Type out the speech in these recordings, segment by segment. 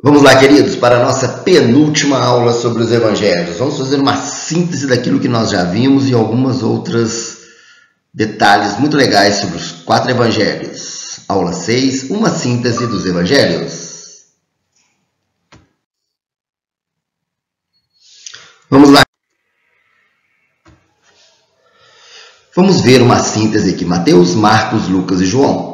Vamos lá, queridos, para a nossa penúltima aula sobre os evangelhos. Vamos fazer uma síntese daquilo que nós já vimos e algumas outras detalhes muito legais sobre os 4 evangelhos. Aula 6, uma síntese dos evangelhos. Vamos lá. Vamos ver uma síntese aqui. Mateus, Marcos, Lucas e João.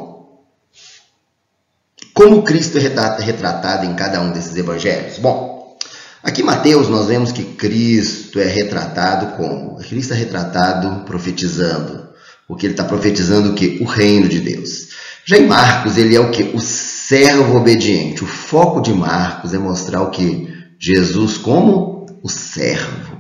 Como Cristo é retratado em cada um desses evangelhos? Bom, aqui em Mateus nós vemos que Cristo é retratado como? Cristo é retratado profetizando. Porque ele está profetizando o quê? O reino de Deus. Já em Marcos ele é o quê? O servo obediente. O foco de Marcos é mostrar o quê? Jesus como o servo.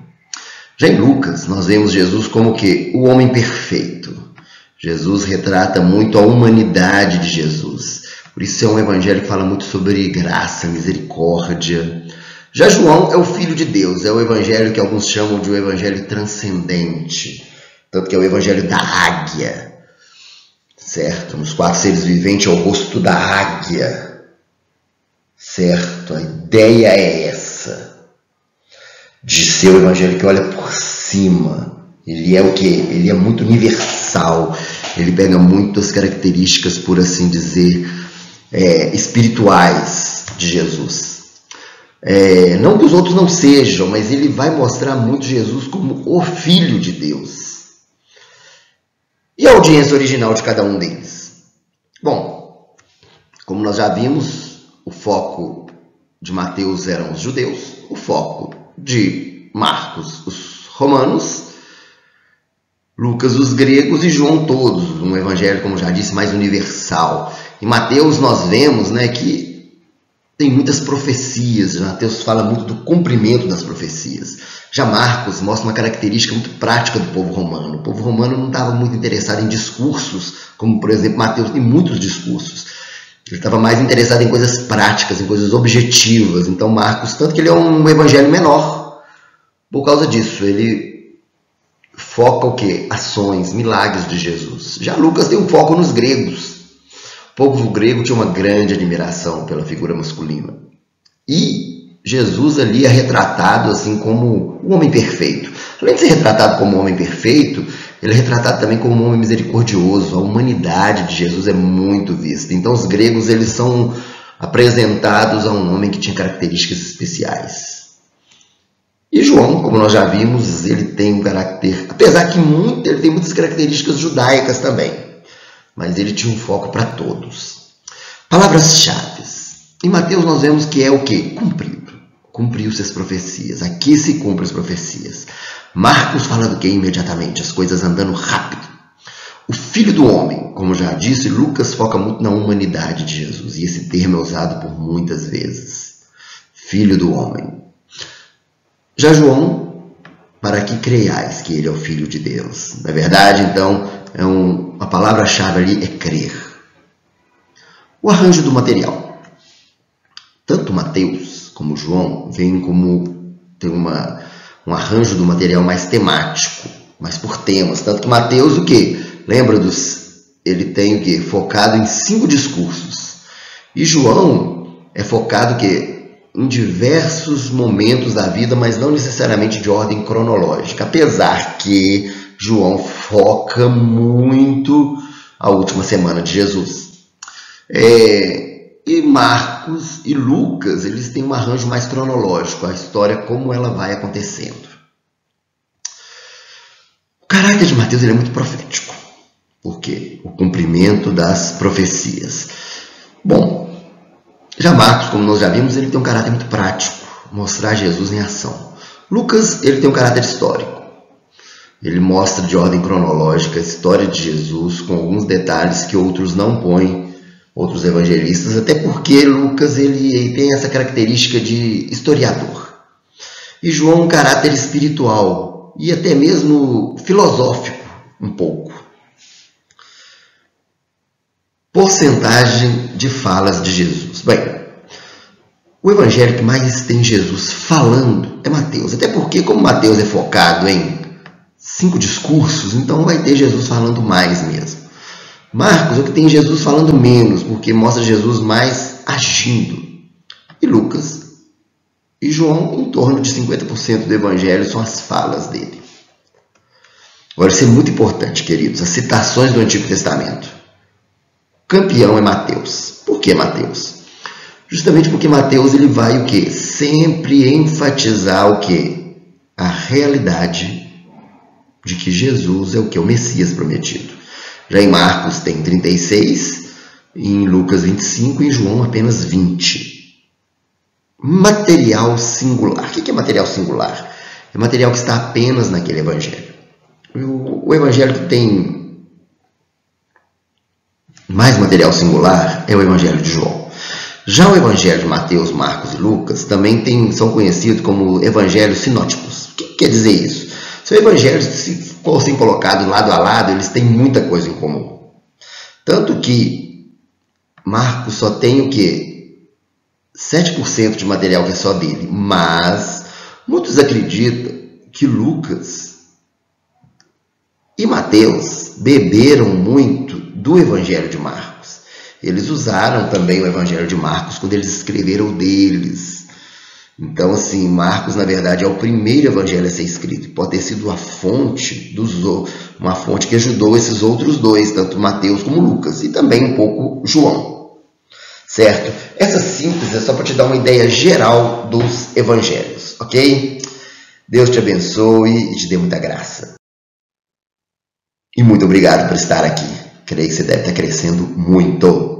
Já em Lucas nós vemos Jesus como o quê? O homem perfeito. Jesus retrata muito a humanidade de Jesus. Por isso é um evangelho que fala muito sobre graça, misericórdia. Já João é o Filho de Deus, é o evangelho que alguns chamam de um evangelho transcendente. Tanto que é o evangelho da águia, certo? Nos 4 seres viventes é o rosto da águia, certo? A ideia é essa, de ser o evangelho que olha por cima. Ele é o quê? Ele é muito universal, ele pega muitas características, por assim dizer, espirituais de Jesus. Não que os outros não sejam, mas ele vai mostrar muito Jesus como o Filho de Deus. E a audiência original de cada um deles? Bom, como nós já vimos, o foco de Mateus eram os judeus, o foco de Marcos, os romanos, Lucas, os gregos e João todos, um evangelho, como já disse, mais universal. Em Mateus nós vemos, que tem muitas profecias. Mateus fala muito do cumprimento das profecias. Já Marcos mostra uma característica muito prática do povo romano. O povo romano não estava muito interessado em discursos, como por exemplo Mateus tem muitos discursos. Ele estava mais interessado em coisas práticas, em coisas objetivas. Então Marcos, tanto que ele é um evangelho menor, por causa disso, ele foca o quê? Ações, milagres de Jesus. Já Lucas tem um foco nos gregos. O povo grego tinha uma grande admiração pela figura masculina. E Jesus ali é retratado assim como um homem perfeito. Além de ser retratado como um homem perfeito, ele é retratado também como um homem misericordioso. A humanidade de Jesus é muito vista. Então os gregos eles são apresentados a um homem que tinha características especiais. E João, como nós já vimos, ele tem um caráter, apesar que ele tem muitas características judaicas também. Mas ele tinha um foco para todos. Palavras-chave. Em Mateus nós vemos que é o quê? Cumprido. Cumpriu-se as profecias. Aqui se cumprem as profecias. Marcos fala do quê? Imediatamente. As coisas andando rápido. O Filho do Homem, como já disse, Lucas foca muito na humanidade de Jesus. E esse termo é usado por muitas vezes. Filho do Homem. Já João, para que creiais que ele é o Filho de Deus. Na verdade, então, a palavra-chave ali é crer. O arranjo do material. Tanto Mateus como João vêm como tem um arranjo do material mais temático, mais por temas. Tanto que Mateus o quê? Lembra ele tem o quê? Focado em 5 discursos. E João é focado o quê? Em diversos momentos da vida, mas não necessariamente de ordem cronológica. Apesar que João foca muito a última semana de Jesus. E Marcos e Lucas, eles têm um arranjo mais cronológico, a história como ela vai acontecendo. O caráter de Mateus ele é muito profético. Por quê? O cumprimento das profecias. Bom, já Marcos, como nós já vimos, ele tem um caráter muito prático, mostrar Jesus em ação. Lucas, ele tem um caráter histórico. Ele mostra de ordem cronológica a história de Jesus com alguns detalhes que outros não põem, outros evangelistas, até porque Lucas ele tem essa característica de historiador. E João um caráter espiritual e até mesmo filosófico um pouco. Porcentagem de falas de Jesus. Bem, o evangelho que mais tem Jesus falando é Mateus, até porque como Mateus é focado em 5 discursos, então vai ter Jesus falando mais mesmo. Marcos é o que tem Jesus falando menos, porque mostra Jesus mais agindo. E Lucas e João, em torno de 50% do evangelho são as falas dele. Agora, isso é muito importante, queridos, as citações do Antigo Testamento. O campeão é Mateus. Por que Mateus? Justamente porque Mateus ele vai o quê? Sempre enfatizar o quê? A realidade de que Jesus é o que? O Messias prometido. Já em Marcos tem 36, em Lucas 25 e em João apenas 20. Material singular. O que é material singular? É material que está apenas naquele evangelho. O evangelho que tem mais material singular é o evangelho de João. Já o evangelho de Mateus, Marcos e Lucas também são conhecidos como evangelhos sinóticos. O que quer dizer isso? São evangelhos que, se fossem colocados lado a lado, eles têm muita coisa em comum. Tanto que Marcos só tem o quê? 7% de material que é só dele, mas muitos acreditam que Lucas e Mateus beberam muito do Evangelho de Marcos. Eles usaram também o Evangelho de Marcos quando eles escreveram o deles. Então, assim, Marcos, na verdade, é o primeiro evangelho a ser escrito. Pode ter sido uma fonte que ajudou esses outros dois, tanto Mateus como Lucas, e também um pouco João. Certo? Essa síntese é só para te dar uma ideia geral dos evangelhos, ok? Deus te abençoe e te dê muita graça. E muito obrigado por estar aqui. Creio que você deve estar crescendo muito.